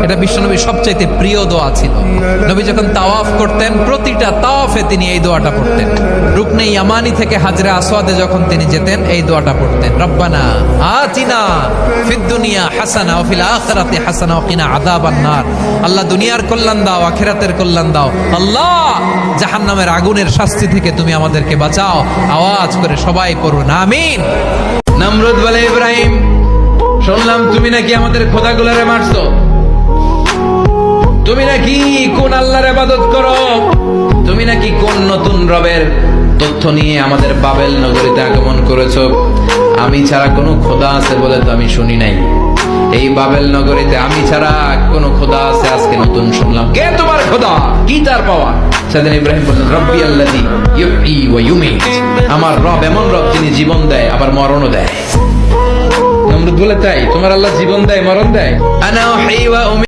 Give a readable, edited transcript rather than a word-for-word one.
এটা বিশ্বনবীর সবচাইতে প্রিয় দোয়া ছিল। নবী যখন তাওয়াফ করতেন, প্রতিটা তাওয়াফে তিনি এই দোয়াটা পড়তেন। রুকনে ইয়ামানি থেকে হাজরে আসওয়াদে যখন তিনি যেতেন, এই দোয়াটা পড়তেন, রব্বানা আতিনা ফিদ দুনিয়া হাসানা ওয়া ফিল আখিরাতি হাসানা ওয়া কিনা আযাবান নার। আল্লাহ দুনিয়ার কল্যাণ দাও, আখিরাতের কল্যাণ দাও। আল্লাহ জাহান্নামের আগুনের শাস্তি থেকে তুমি আমাদেরকে বাঁচাও। আওয়াজ করে সবাই পড়ুন আমিন। নমরুদ বলে, ইব্রাহিম শুনলাম তুমি নাকি আমাদের খোদাগুলারে মারছো, তুমি নাকি কোন আল্লাহর ইবাদত করো, তুমি নাকি কোন নতুন রবের তথ্য নিয়ে আমাদের বাবেল নগরীতে আগমন করেছো। আমি ছাড়া কোনো খোদা আছে বলে তো আমি শুনি নাই। এই বাবেল নগরীতে আমি ছাড়া কোনো খোদা আছে আজকে নতুন শুনলাম। কে তোমার খোদা? কি তার পাওয়া? সেদিন ইব্রাহিম বললেন, রব্বি আল্লাযী ইউহয়ী ওয়া ইউমীত। আমার রব এমন রব যিনি জীবন দেয় আবার মরণও দেয়। নমরুদ বলে, তাই তোমার আল্লাহ জীবন দেয় মরণ দেয়? আনা উহয়ী ওয়া উমীত।